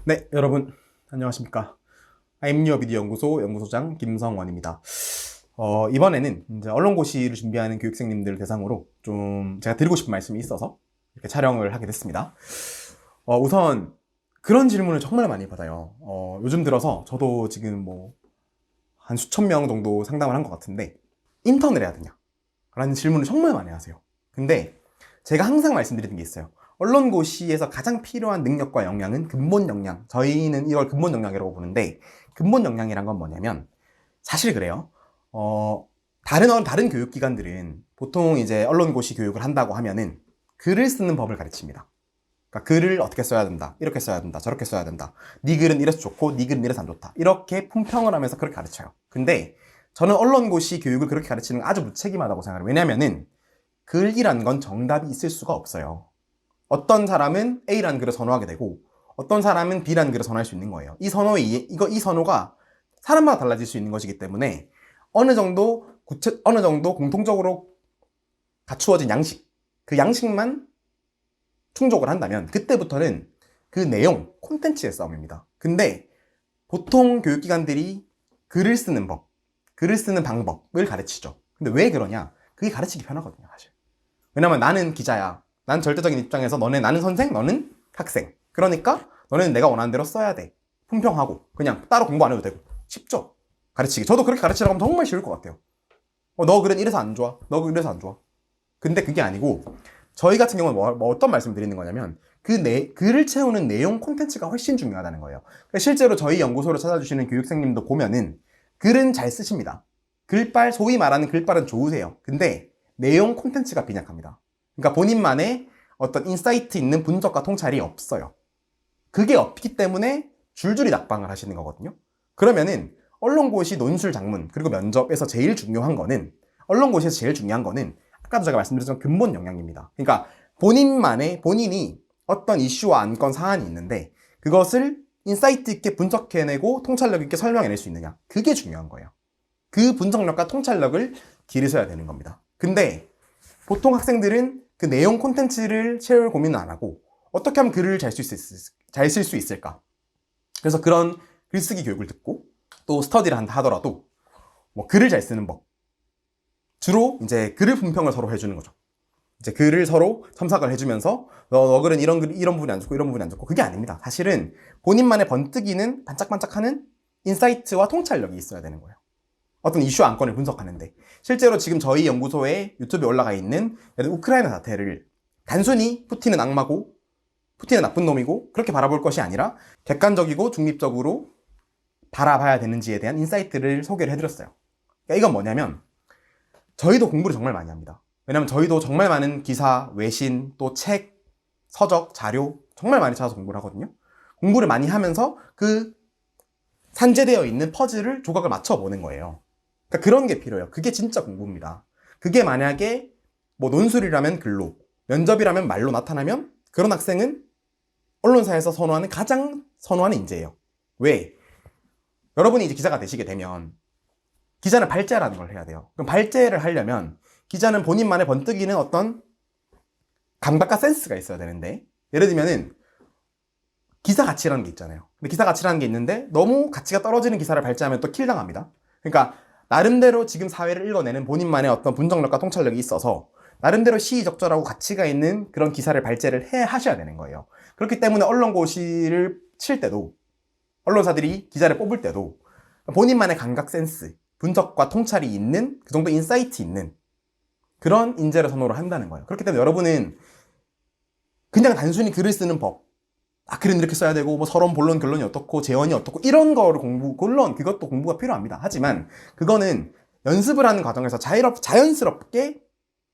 네, 여러분 안녕하십니까? 아임리어 미디어 연구소 연구소장 김성원입니다. 이번에는 이제 언론고시를 준비하는 교육생님들 대상으로 좀 제가 드리고 싶은 말씀이 있어서 이렇게 촬영을 하게 됐습니다. 우선 그런 질문을 정말 많이 받아요. 요즘 들어서 저도 지금 뭐 한 수천 명 정도 상담을 한 것 같은데 인턴을 해야 되냐? 라는 질문을 정말 많이 하세요. 근데 제가 항상 말씀드리는 게 있어요. 언론고시에서 가장 필요한 능력과 역량은 근본 역량. 저희는 이걸 근본 역량이라고 보는데, 근본 역량이란 건 뭐냐면, 사실 그래요. 다른 교육기관들은 보통 이제 언론고시 교육을 한다고 하면은 글을 쓰는 법을 가르칩니다. 그러니까 글을 어떻게 써야 된다, 이렇게 써야 된다, 저렇게 써야 된다. 네 글은 이래서 좋고 네 글은 이래서 안 좋다. 이렇게 품평을 하면서 그렇게 가르쳐요. 근데 저는 언론고시 교육을 그렇게 가르치는 건 아주 무책임하다고 생각해요. 왜냐면은 글이란 건 정답이 있을 수가 없어요. 어떤 사람은 A라는 글을 선호하게 되고 어떤 사람은 B라는 글을 선호할 수 있는 거예요. 이 선호가 사람마다 달라질 수 있는 것이기 때문에 어느 정도 공통적으로 갖추어진 양식, 그 양식만 충족을 한다면 그때부터는 그 내용, 콘텐츠의 싸움입니다. 근데 보통 교육기관들이 글을 쓰는 법, 글을 쓰는 방법을 가르치죠. 근데 왜 그러냐? 그게 가르치기 편하거든요, 사실. 왜냐면 나는 기자야. 난 절대적인 입장에서 나는 선생, 너는 학생. 그러니까 너는 내가 원하는 대로 써야 돼. 품평하고 그냥 따로 공부 안 해도 되고. 쉽죠? 가르치기. 저도 그렇게 가르치라고 하면 정말 쉬울 것 같아요. 너 글은 이래서 안 좋아. 너 글은 이래서 안 좋아. 근데 그게 아니고 저희 같은 경우는 어떤 말씀을 드리는 거냐면 글을 채우는 내용 콘텐츠가 훨씬 중요하다는 거예요. 그러니까 실제로 저희 연구소를 찾아주시는 교육생님도 보면은 글은 잘 쓰십니다. 소위 말하는 글빨은 좋으세요. 근데 내용 콘텐츠가 빈약합니다. 그러니까 본인만의 어떤 인사이트 있는 분석과 통찰이 없어요. 그게 없기 때문에 줄줄이 낙방을 하시는 거거든요. 그러면은 언론고시 논술 작문 그리고 면접에서 언론고시에서 제일 중요한 거는 아까도 제가 말씀드렸지만 근본 역량입니다. 그러니까 본인이 어떤 이슈와 안건 사안이 있는데 그것을 인사이트 있게 분석해내고 통찰력 있게 설명해낼 수 있느냐. 그게 중요한 거예요. 그 분석력과 통찰력을 기르셔야 되는 겁니다. 근데 보통 학생들은 그 내용 콘텐츠를 채울 고민은 안 하고 어떻게 하면 글을 잘 쓸 수 있을까? 그래서 그런 글쓰기 교육을 듣고 또 스터디를 한다 하더라도 뭐 글을 잘 쓰는 법 주로 이제 글을 분평을 서로 해주는 거죠. 이제 글을 서로 첨삭을 해주면서 너 글은 이런 부분이 안 좋고 이런 부분이 안 좋고 그게 아닙니다. 사실은 본인만의 번뜩이는 반짝반짝하는 인사이트와 통찰력이 있어야 되는 거예요. 어떤 이슈 안건을 분석하는데 실제로 지금 저희 연구소에 유튜브에 올라가 있는 우크라이나 사태를 단순히 푸틴은 악마고 푸틴은 나쁜 놈이고 그렇게 바라볼 것이 아니라 객관적이고 중립적으로 바라봐야 되는지에 대한 인사이트를 소개를 해드렸어요. 그러니까 이건 뭐냐면 저희도 공부를 정말 많이 합니다. 왜냐면 저희도 정말 많은 기사, 외신, 또 책, 서적, 자료 정말 많이 찾아서 공부를 하거든요. 공부를 많이 하면서 그 산재되어 있는 퍼즐을 조각을 맞춰보는 거예요. 그러니까 그런 게 필요해요. 그게 진짜 공부입니다. 그게 만약에 뭐 논술이라면 글로, 면접이라면 말로 나타나면 그런 학생은 언론사에서 가장 선호하는 인재예요. 왜? 여러분이 이제 기자가 되시게 되면 기자는 발제라는 걸 해야 돼요. 그럼 발제를 하려면 기자는 본인만의 번뜩이는 어떤 감각과 센스가 있어야 되는데 예를 들면은 기사 가치라는 게 있잖아요. 근데 기사 가치라는 게 있는데 너무 가치가 떨어지는 기사를 발제하면 또 킬당합니다. 그러니까 나름대로 지금 사회를 읽어내는 본인만의 어떤 분석력과 통찰력이 있어서 나름대로 시의적절하고 가치가 있는 그런 기사를 발제를 하셔야 되는 거예요. 그렇기 때문에 언론고시를 칠 때도 언론사들이 기자를 뽑을 때도 본인만의 감각 센스, 분석과 통찰이 있는 그 정도 인사이트 있는 그런 인재를 선호를 한다는 거예요. 그렇기 때문에 여러분은 그냥 단순히 글을 쓰는 법, 글은 이렇게 써야 되고 뭐 서론, 본론, 결론이 어떻고 재원이 어떻고 이런 거를 물론 그것도 공부가 필요합니다. 하지만 그거는 연습을 하는 과정에서 자연스럽게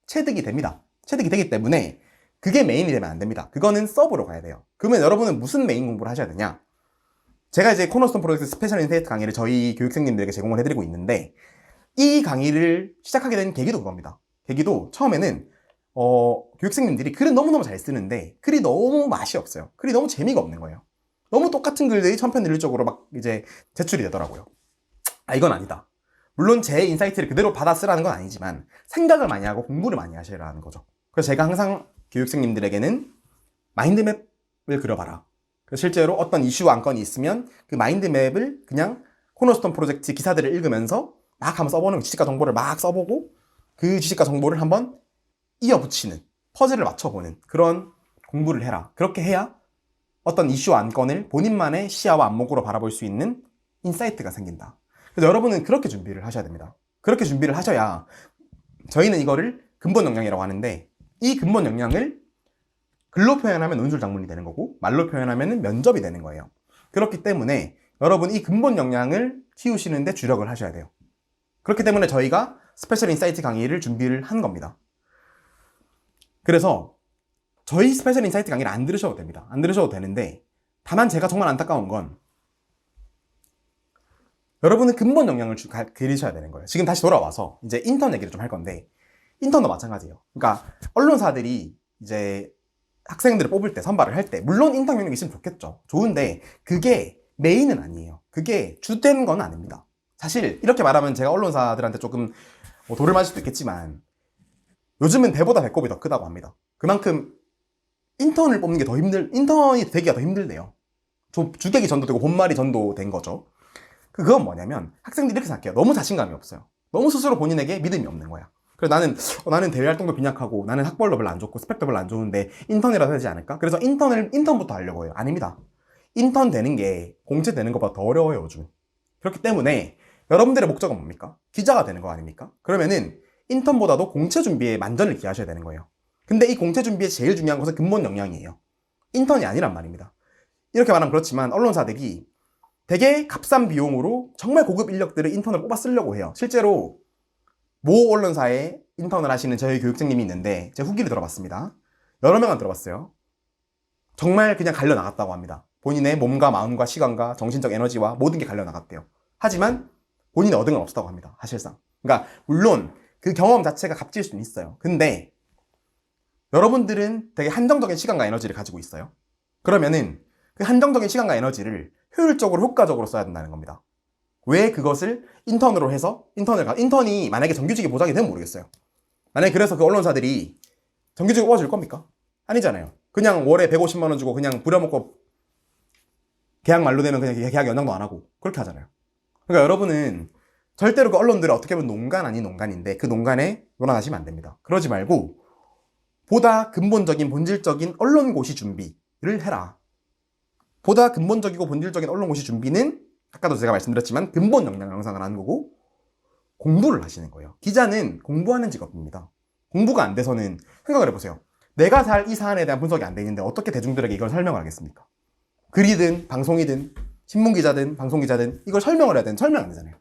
체득이 됩니다. 체득이 되기 때문에 그게 메인이 되면 안 됩니다. 그거는 서브로 가야 돼요. 그러면 여러분은 무슨 메인 공부를 하셔야 되냐? 제가 이제 코너스톤 프로젝트 스페셜 인사이트 강의를 저희 교육생님들에게 제공을 해드리고 있는데 이 강의를 시작하게 된 계기도 그겁니다. 계기도 처음에는 교육생님들이 글은 너무너무 잘 쓰는데 글이 너무 맛이 없어요. 글이 너무 재미가 없는 거예요. 너무 똑같은 글들이 천편일률적으로 막 이제 제출이 되더라고요. 이건 아니다. 물론 제 인사이트를 그대로 받아 쓰라는 건 아니지만 생각을 많이 하고 공부를 많이 하시라는 거죠. 그래서 제가 항상 교육생님들에게는 마인드맵을 그려봐라. 실제로 어떤 이슈 안건이 있으면 그 마인드맵을 그냥 코너스톤 프로젝트 기사들을 읽으면서 막 한번 써보는 지식과 정보를 막 써보고 그 지식과 정보를 한번 이어붙이는 퍼즐을 맞춰보는 그런 공부를 해라. 그렇게 해야 어떤 이슈 안건을 본인만의 시야와 안목으로 바라볼 수 있는 인사이트가 생긴다. 그래서 여러분은 그렇게 준비를 하셔야 됩니다. 그렇게 준비를 하셔야 저희는 이거를 근본 역량이라고 하는데 이 근본 역량을 글로 표현하면 논술 작문이 되는 거고 말로 표현하면 면접이 되는 거예요. 그렇기 때문에 여러분 이 근본 역량을 키우시는데 주력을 하셔야 돼요. 그렇기 때문에 저희가 스페셜 인사이트 강의를 준비를 한 겁니다. 그래서 저희 스페셜 인사이트 강의를 안 들으셔도 됩니다. 안 들으셔도 되는데 다만 제가 정말 안타까운 건 여러분은 근본 역량을 기르셔야 되는 거예요. 지금 다시 돌아와서 이제 인턴 얘기를 좀 할 건데 인턴도 마찬가지예요. 그러니까 언론사들이 이제 학생들을 뽑을 때 선발을 할 때 물론 인턴 경력이 있으면 좋겠죠. 좋은데 그게 메인은 아니에요. 그게 주된 건 아닙니다. 사실 이렇게 말하면 제가 언론사들한테 조금 돌을 맞을 수도 있겠지만 요즘은 배보다 배꼽이 더 크다고 합니다. 그만큼 인턴을 뽑는 게 더 인턴이 되기가 더 힘들대요. 주객이 전도되고 본말이 전도된 거죠. 그건 뭐냐면 학생들이 이렇게 생각해요. 너무 자신감이 없어요. 너무 스스로 본인에게 믿음이 없는 거야. 그래서 나는 대외 활동도 빈약하고 나는 학벌도 별로 안 좋고 스펙도 별로 안 좋은데 인턴이라도 되지 않을까? 그래서 인턴부터 하려고 해요. 아닙니다. 인턴 되는 게 공채 되는 것보다 더 어려워요, 요즘. 그렇기 때문에 여러분들의 목적은 뭡니까? 기자가 되는 거 아닙니까? 그러면은 인턴보다도 공채 준비에 만전을 기하셔야 되는 거예요. 근데 이 공채 준비에 제일 중요한 것은 근본 역량이에요. 인턴이 아니란 말입니다. 이렇게 말하면 그렇지만 언론사들이 되게 값싼 비용으로 정말 고급 인력들을 인턴을 뽑아 쓰려고 해요. 실제로 모 언론사에 인턴을 하시는 저희 교육생님이 있는데 제 후기를 들어봤습니다. 여러 명은 들어봤어요. 정말 그냥 갈려 나갔다고 합니다. 본인의 몸과 마음과 시간과 정신적 에너지와 모든 게 갈려 나갔대요. 하지만 본인이 얻은 건 없었다고 합니다. 사실상. 그러니까 물론 그 경험 자체가 값질 수는 있어요. 근데 여러분들은 되게 한정적인 시간과 에너지를 가지고 있어요. 그러면은 그 한정적인 시간과 에너지를 효율적으로 효과적으로 써야 된다는 겁니다. 왜 그것을 인턴으로 해서 인턴이 만약에 정규직이 보장이 되면 모르겠어요. 만약에 그래서 그 언론사들이 정규직을 뽑아줄 겁니까? 아니잖아요. 그냥 월에 150만 원 주고 그냥 부려먹고 계약 만료되면 그냥 계약 연장도 안 하고 그렇게 하잖아요. 그러니까 여러분은 절대로 그 언론들을 어떻게 보면 농간 아닌 농간인데 그 농간에 놀아나시면 안 됩니다. 그러지 말고 보다 근본적인 본질적인 언론고시 준비를 해라. 보다 근본적이고 본질적인 언론고시 준비는 아까도 제가 말씀드렸지만 근본 역량 양상을 하는 거고 공부를 하시는 거예요. 기자는 공부하는 직업입니다. 공부가 안 돼서는 생각을 해보세요. 내가 이 사안에 대한 분석이 안 돼 있는데 어떻게 대중들에게 이걸 설명을 하겠습니까? 글이든 방송이든 신문기자든 방송기자든 이걸 설명을 해야 되는 설명 안 되잖아요.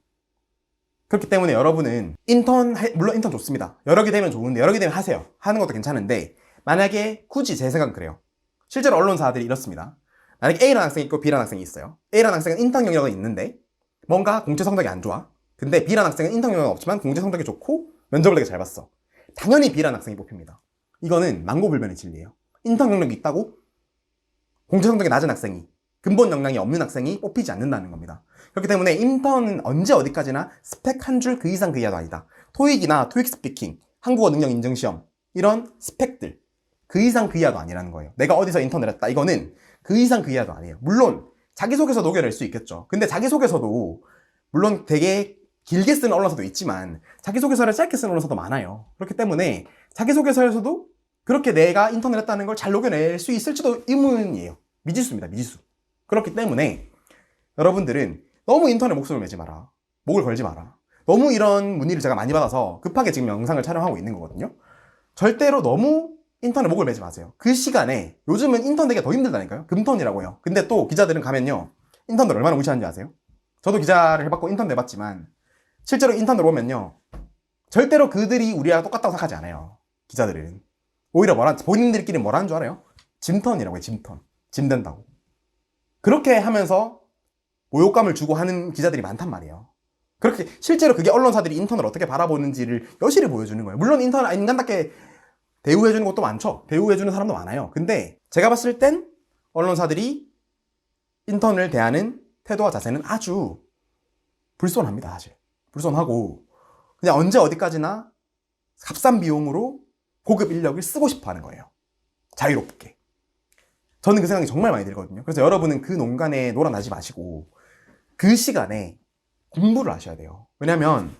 그렇기 때문에 여러분은 물론 인턴 좋습니다. 여러 개 되면 좋은데 여러 개 되면 하세요. 하는 것도 괜찮은데 만약에 굳이 제 생각은 그래요. 실제로 언론사들이 이렇습니다. 만약에 A라는 학생이 있고 B라는 학생이 있어요. A라는 학생은 인턴 경력은 있는데 뭔가 공채 성적이 안 좋아. 근데 B라는 학생은 인턴 경력은 없지만 공채 성적이 좋고 면접을 되게 잘 봤어. 당연히 B라는 학생이 뽑힙니다. 이거는 망고불변의 진리예요. 인턴 경력이 있다고 공채 성적이 낮은 학생이 근본 역량이 없는 학생이 뽑히지 않는다는 겁니다. 그렇기 때문에 인턴은 언제 어디까지나 스펙 한 줄 그 이상 그 이하도 아니다. 토익이나 토익 스피킹, 한국어 능력 인증 시험 이런 스펙들 그 이상 그 이하도 아니라는 거예요. 내가 어디서 인턴을 했다 이거는 그 이상 그 이하도 아니에요. 물론 자기소개서 녹여낼 수 있겠죠. 근데 자기소개서도 물론 되게 길게 쓰는 언론사도 있지만 자기소개서를 짧게 쓰는 언론사도 많아요. 그렇기 때문에 자기소개서에서도 그렇게 내가 인턴을 했다는 걸 잘 녹여낼 수 있을지도 의문이에요. 미지수입니다. 미지수. 그렇기 때문에 여러분들은 너무 인턴에 목숨을 매지 마라. 목을 걸지 마라. 너무 이런 문의를 제가 많이 받아서 급하게 지금 영상을 촬영하고 있는 거거든요. 절대로 너무 인턴에 목을 매지 마세요. 그 시간에 요즘은 인턴 되기가 더 힘들다니까요. 금턴이라고 해요. 근데 또 기자들은 가면요. 인턴들 얼마나 무시하는지 아세요? 저도 기자를 해봤고 인턴 해봤지만 실제로 인턴들 오면요. 절대로 그들이 우리랑 똑같다고 생각하지 않아요. 기자들은. 오히려 본인들끼리 뭐라는 줄 알아요? 짐턴이라고 해요. 짐턴. 짐된다고. 그렇게 하면서 모욕감을 주고 하는 기자들이 많단 말이에요. 그렇게 실제로 그게 언론사들이 인턴을 어떻게 바라보는지를 여실히 보여주는 거예요. 물론 인간답게 대우해주는 것도 많죠. 대우해주는 사람도 많아요. 근데 제가 봤을 땐 언론사들이 인턴을 대하는 태도와 자세는 아주 불손합니다. 사실 불손하고 그냥 언제 어디까지나 값싼 비용으로 고급 인력을 쓰고 싶어 하는 거예요. 자유롭게. 저는 그 생각이 정말 많이 들거든요. 그래서 여러분은 그 농간에 놀아나지 마시고 그 시간에 공부를 하셔야 돼요. 왜냐면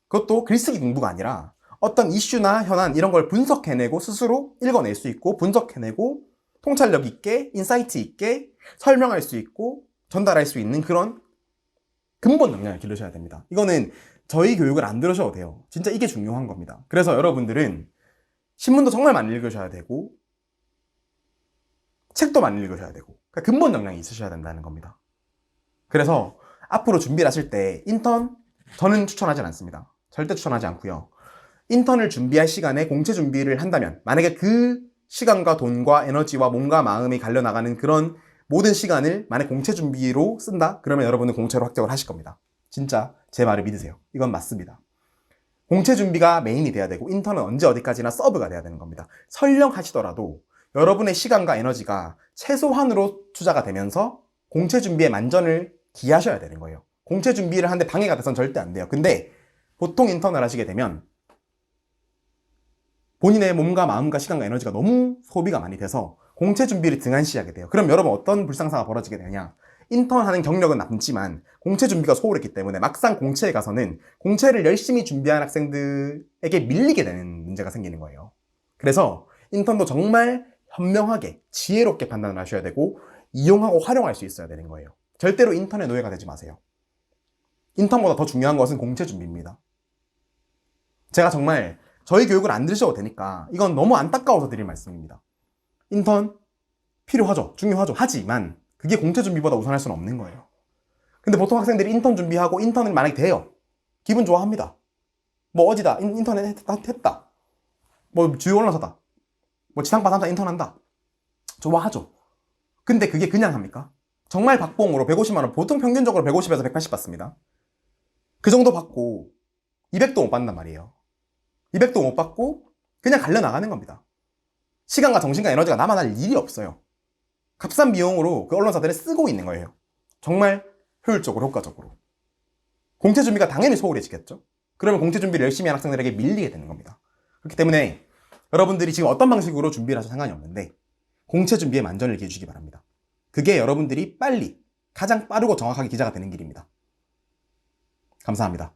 그것도 글쓰기 공부가 아니라 어떤 이슈나 현안 이런 걸 분석해내고 스스로 읽어낼 수 있고 분석해내고 통찰력 있게 인사이트 있게 설명할 수 있고 전달할 수 있는 그런 근본 역량을 기르셔야 됩니다. 이거는 저희 교육을 안 들으셔도 돼요. 진짜 이게 중요한 겁니다. 그래서 여러분들은 신문도 정말 많이 읽으셔야 되고 책도 많이 읽으셔야 되고 그러니까 근본 역량이 있으셔야 된다는 겁니다. 그래서 앞으로 준비를 하실 때 인턴 저는 추천하진 않습니다. 절대 추천하지 않고요. 인턴을 준비할 시간에 공채 준비를 한다면 만약에 그 시간과 돈과 에너지와 몸과 마음이 갈려나가는 그런 모든 시간을 만약 공채 준비로 쓴다? 그러면 여러분은 공채로 합격을 하실 겁니다. 진짜 제 말을 믿으세요. 이건 맞습니다. 공채 준비가 메인이 돼야 되고 인턴은 언제 어디까지나 서브가 돼야 되는 겁니다. 설령 하시더라도 여러분의 시간과 에너지가 최소한으로 투자가 되면서 공채 준비에 만전을 기하셔야 되는 거예요. 공채 준비를 하는데 방해가 돼서는 절대 안 돼요. 근데 보통 인턴을 하시게 되면 본인의 몸과 마음과 시간과 에너지가 너무 소비가 많이 돼서 공채 준비를 등한시하게 돼요. 그럼 여러분 어떤 불상사가 벌어지게 되냐? 인턴하는 경력은 남지만 공채 준비가 소홀했기 때문에 막상 공채에 가서는 공채를 열심히 준비한 학생들에게 밀리게 되는 문제가 생기는 거예요. 그래서 인턴도 정말 현명하게 지혜롭게 판단을 하셔야 되고 이용하고 활용할 수 있어야 되는 거예요. 절대로 인턴의 노예가 되지 마세요. 인턴보다 더 중요한 것은 공채 준비입니다. 제가 정말 저희 교육을 안 들으셔도 되니까 이건 너무 안타까워서 드릴 말씀입니다. 인턴 필요하죠. 중요하죠. 하지만 그게 공채 준비보다 우선할 수는 없는 거예요. 근데 보통 학생들이 인턴 준비하고 인턴을 만약에 돼요. 기분 좋아합니다. 뭐 어디다 인턴 했다. 뭐 주요 언론사다. 뭐 지상파 3사 인턴한다. 좋아하죠. 근데 그게 그냥 합니까? 정말 박봉으로 150만 원, 보통 평균적으로 150에서 180 받습니다. 그 정도 받고 200도 못 받는단 말이에요. 200도 못 받고 그냥 갈려나가는 겁니다. 시간과 정신과 에너지가 남아날 일이 없어요. 값싼 비용으로 그 언론사들을 쓰고 있는 거예요. 정말 효율적으로, 효과적으로. 공채 준비가 당연히 소홀해지겠죠? 그러면 공채 준비를 열심히 한 학생들에게 밀리게 되는 겁니다. 그렇기 때문에 여러분들이 지금 어떤 방식으로 준비를 하셔도 상관이 없는데 공채 준비에 만전을 기해주시기 바랍니다. 그게 여러분들이 빨리 가장 빠르고 정확하게 기자가 되는 길입니다. 감사합니다.